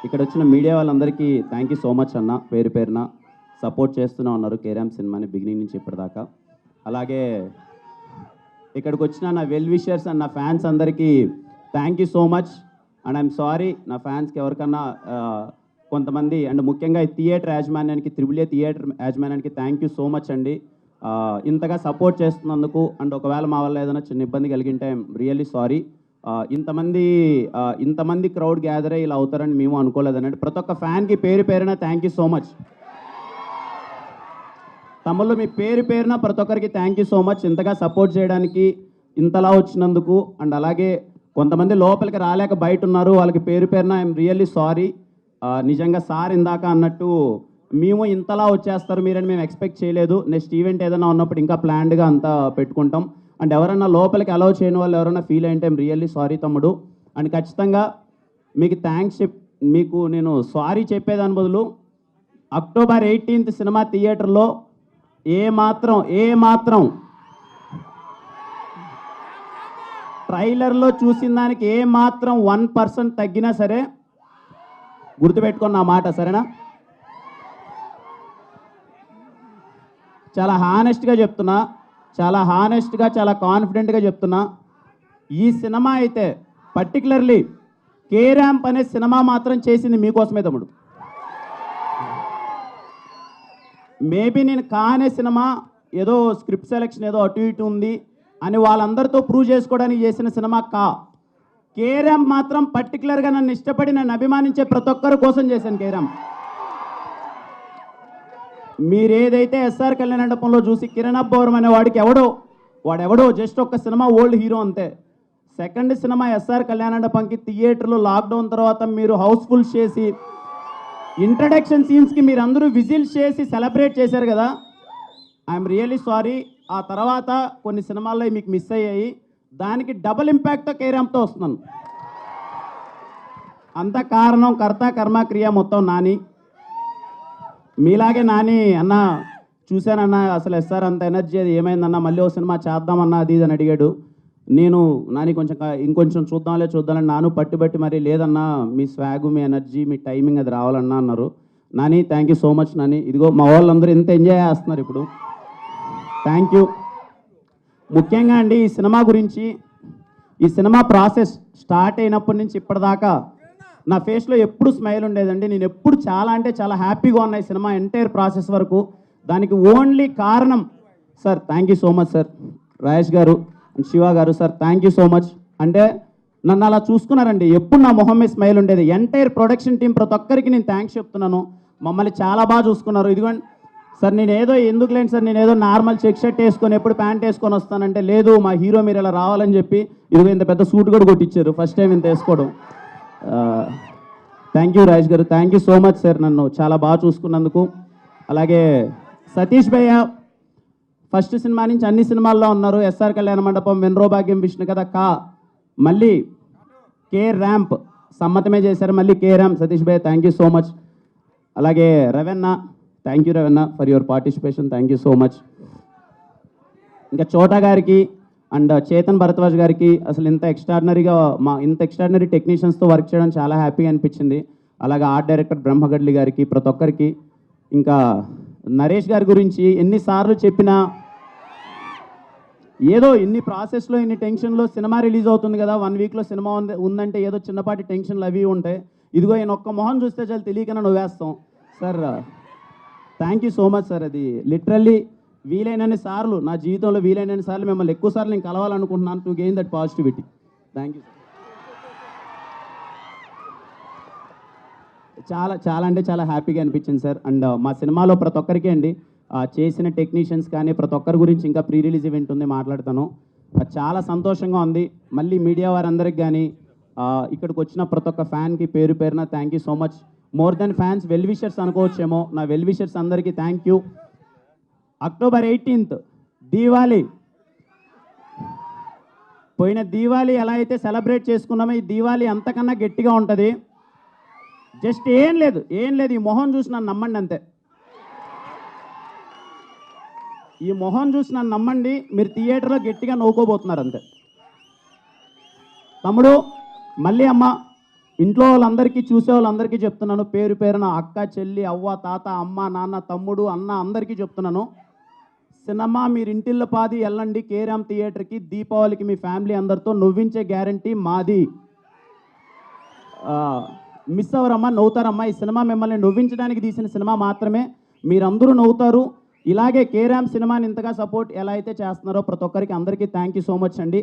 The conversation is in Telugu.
ఇక్కడ వచ్చిన మీడియా వాళ్ళందరికీ థ్యాంక్ యూ సో మచ్ అన్న, పేరు పేరున సపోర్ట్ చేస్తూనే ఉన్నారు కేరామ్ సినిమాని బిగినింగ్ నుంచి ఇప్పటిదాకా. అలాగే ఇక్కడికి వచ్చిన నా వెల్ విషర్స్ అండ్ నా ఫ్యాన్స్ అందరికీ thank you so much. And I'm sorry నా ఫ్యాన్స్కి ఎవరికన్నా కొంతమంది అండ్ ముఖ్యంగా ఈ థియేటర్ యాజమాన్యానికి, త్రిబుల్ ఏ థియేటర్ యాజమాన్యానికి థ్యాంక్ యూ సో మచ్ అండి. ఇంతగా సపోర్ట్ చేస్తున్నందుకు. అండ్ ఒకవేళ మా వల్ల ఏదైనా చిన్న ఇబ్బంది కలిగింటే ఐఎమ్ రియల్లీ సారీ. ఇంతమంది క్రౌడ్ గ్యాదర్ అయ్యి ఇలా అవుతారని మేము అనుకోలేదనండి. ప్రతి ఒక్క ఫ్యాన్కి పేరు పేరున థ్యాంక్ యూ సో మచ్. తమ్ముళ్ళు మీ పేరు పేరున ప్రతి ఒక్కరికి థ్యాంక్ యూ సో మచ్ ఇంతగా సపోర్ట్ చేయడానికి, ఇంతలా వచ్చినందుకు. అండ్ అలాగే కొంతమంది లోపలికి రాలేక బయట ఉన్నారు, వాళ్ళకి పేరు పేరున ఐఎమ్ రియల్లీ సారీ. నిజంగా సార్ ఇందాక అన్నట్టు మేము ఇంతలా వచ్చేస్తారు మీరని మేము ఎక్స్పెక్ట్ చేయలేదు. నెక్స్ట్ ఈవెంట్ ఏదైనా ఉన్నప్పుడు ఇంకా ప్లాన్డ్గా అంతా పెట్టుకుంటాం. అండ్ ఎవరన్నా లోపలికి అలౌ చేయని వాళ్ళు ఎవరైనా ఫీల్ అయింటే ఐఎమ్ రియల్లీ సారీ తమ్ముడు. అండ్ ఖచ్చితంగా మీకు మీకు నేను సారీ చెప్పేదాని బదులు అక్టోబర్ 18th సినిమా థియేటర్లో ఏ మాత్రం ట్రైలర్లో చూసిన దానికి ఏ మాత్రం 1% తగ్గినా సరే గుర్తుపెట్టుకున్న నా మాట, సరేనా? చాలా హానెస్ట్గా చెప్తున్నా, చాలా హానెస్ట్గా, చాలా కాన్ఫిడెంట్గా చెప్తున్నా. ఈ సినిమా అయితే పర్టికులర్లీ కే ర్యాంప్ అనే సినిమా మాత్రం చేసింది మీకోసమే తమ్ముడు. మేబీ నేను కానే సినిమా ఏదో స్క్రిప్ట్ సెలెక్షన్ ఏదో అటు ఇటు ఉంది అని వాళ్ళందరితో ప్రూవ్ చేసుకోవడానికి చేసిన సినిమా కే ర్యాంప్ మాత్రం పర్టికులర్గా నన్ను ఇష్టపడి నన్ను అభిమానించే ప్రతి ఒక్కరి కోసం చేశాను కే ర్యాంప్. మీరు ఏదైతే ఎస్ఆర్ కళ్యాణ మండపంలో చూసి కిరణ్ అబ్బవరం అనే వాడెవడో జస్ట్ ఒక్క సినిమా ఓల్డ్ హీరో అంతే. సెకండ్ సినిమా ఎస్ఆర్ కళ్యాణ మండపంకి థియేటర్లో లాక్డౌన్ తర్వాత మీరు హౌస్ఫుల్ చేసి ఇంట్రడక్షన్ సీన్స్కి మీరు అందరూ విజిల్స్ చేసి సెలబ్రేట్ చేశారు కదా, ఐఎమ్ రియల్లీ సారీ. ఆ తర్వాత కొన్ని సినిమాల్లో మీకు మిస్ అయ్యాయి, దానికి డబుల్ ఇంపాక్ట్తో కే ర్యాంప్తో వస్తున్నాను. అంత కారణం కర్త కర్మ క్రియ మొత్తం నాని. మీలాగే నాని అన్న చూశానన్న అసలు ఎస్ఆర్ అంత ఎనర్జీ అది ఏమైందన్న, మళ్ళీ ఓ సినిమా చేద్దామన్నా అది ఇది అని అడిగాడు. నేను నాని ఇంకొంచెం చూద్దామని నాను పట్టుబట్టి మరి లేదన్నా మీ స్వాగ్, మీ ఎనర్జీ, మీ టైమింగ్ అది రావాలన్నా అన్నారు. Nani thank you so much Nani. ఇదిగో మా వాళ్ళందరూ ఎంత ఎంజాయ్ చేస్తున్నారు ఇప్పుడు, థ్యాంక్ యూ. ముఖ్యంగా అండి ఈ సినిమా గురించి, ఈ సినిమా ప్రాసెస్ స్టార్ట్ అయినప్పటి నుంచి ఇప్పటిదాకా నా ఫేస్లో ఎప్పుడు స్మైల్ ఉండేదండి. నేను ఎప్పుడు చాలా హ్యాపీగా ఉన్నాయి సినిమా ఎంటైర్ ప్రాసెస్ వరకు. దానికి ఓన్లీ కారణం sir, thank you so much sir, Rajesh గారు అండ్ శివ గారు sir, thank you so much. అంటే నన్ను అలా చూసుకున్నారండి, ఎప్పుడు నా మొహం మీద స్మైల్ ఉండేది. ఎంటైర్ ప్రొడక్షన్ టీం ప్రతి ఒక్కరికి నేను థ్యాంక్స్ చెప్తున్నాను, మమ్మల్ని చాలా బాగా చూసుకున్నారు. ఇదిగోండి సార్, ఎందుకు లేండి సార్, నేను ఏదో నార్మల్ చెక్ షర్ట్ వేసుకొని ఎప్పుడు ప్యాంట్ వేసుకొని వస్తానంటే, లేదు మా హీరో మీరు ఇలా రావాలని చెప్పి ఇదిగో ఇంత పెద్ద సూట్ కూడా కొట్టించారు ఫస్ట్ టైం ఇంత వేసుకోవడం. థ్యాంక్ యూ రాజేష్ గారు, thank you so much sir, నన్ను చాలా బాగా చూసుకున్నందుకు. అలాగే సతీష్ భయ్య ఫస్ట్ సినిమా నుంచి అన్ని సినిమాల్లో ఉన్నారు. ఎస్ఆర్ కళ్యాణ మండపం, వెన్రో భాగ్యం, విష్ణు కథ, మళ్ళీ కే ర్యాంప్ సమ్మతమే చేశారు, మళ్ళీ కే ర్యాంప్. సతీష్ భయ్య థ్యాంక్ యూ సో మచ్. అలాగే Ravanna, thank you Ravanna for your participation, thank you so much. ఇంకా చోటా గారికి అండ్ చేతన్ భరద్వాజ్ గారికి అసలు ఇంత ఎక్స్ట్రాడినరీ టెక్నీషియన్స్తో వర్క్ చేయడం చాలా హ్యాపీగా అనిపించింది. అలాగే ఆర్ట్ డైరెక్టర్ బ్రహ్మగడ్లి గారికి, ప్రతి ఒక్కరికి. ఇంకా నరేష్ గారి గురించి ఎన్నిసార్లు చెప్పినా ఏదో ఇన్ని ప్రాసెస్లో ఇన్ని టెన్షన్లో సినిమా రిలీజ్ అవుతుంది కదా, 1 వీక్లో సినిమా ఉందంటే ఏదో చిన్నపాటి టెన్షన్లు అవి ఉంటాయి. ఇదిగో ఈయన ఒక్క మొహం చూస్తే చాలు తెలియకనే నవ్వేస్తాం sir. Thank you so much sir. అది లిటరల్లీ వీలైనన్ని సార్లు నా జీవితంలో వీలైనన్ని సార్లు మిమ్మల్ని ఎక్కువ సార్లు నేను కలవాలనుకుంటున్నాను to gain that positivity. Thank you sir. చాలా హ్యాపీగా అనిపించింది సార్. అండ్ మా సినిమాలో ప్రతి ఒక్కరికి అండి చేసిన టెక్నీషియన్స్ కానీ ప్రతి ఒక్కరి గురించి ఇంకా ప్రీ రిలీజ్ ఈవెంట్ ఉంది, మాట్లాడతాను. చాలా సంతోషంగా ఉంది. మళ్ళీ మీడియా వారందరికి కానీ ఇక్కడికి వచ్చిన ప్రతి ఒక్క ఫ్యాన్కి పేరు పేరున thank you so much. More than fans, well wishers అనుకోవచ్చేమో, నా వెల్ విషర్స్ అందరికీ thank you. October 18th Diwali, పోయిన దీవాలి ఎలా అయితే సెలబ్రేట్ చేసుకున్నామో ఈ దీవాలి అంతకన్నా గట్టిగా ఉంటుంది. జస్ట్ ఏం లేదు ఈ మొహం చూసి నన్ను నమ్మండి అంతే. ఈ మొహం చూసి నన్ను నమ్మండి, మీరు థియేటర్లో గట్టిగా నవ్వుకోబోతున్నారు అంతే. తమ్ముడు మళ్ళీ అమ్మ ఇంట్లో వాళ్ళందరికీ, చూసే వాళ్ళందరికీ చెప్తున్నాను, పేరు పేరున అక్క, చెల్లి, అవ్వ, తాత, అమ్మ, నాన్న, తమ్ముడు, అన్న అందరికీ చెప్తున్నాను. సినిమా మీరు ఇంటిల్ల పాది వెళ్ళండి కేరామ్ థియేటర్కి. దీపావళికి మీ ఫ్యామిలీ అందరితో నవ్వించే గ్యారంటీ మాది. మిస్ అవ్వరమ్మా, నవ్వుతారమ్మా. ఈ సినిమా మిమ్మల్ని నవ్వించడానికి తీసిన సినిమా మాత్రమే. మీరందరూ నవ్వుతారు. ఇలాగే కేరామ్ సినిమాని ఇంతగా సపోర్ట్ ఎలా అయితే చేస్తున్నారో ప్రతి ఒక్కరికి అందరికీ థ్యాంక్ యూ సో మచ్ అండి.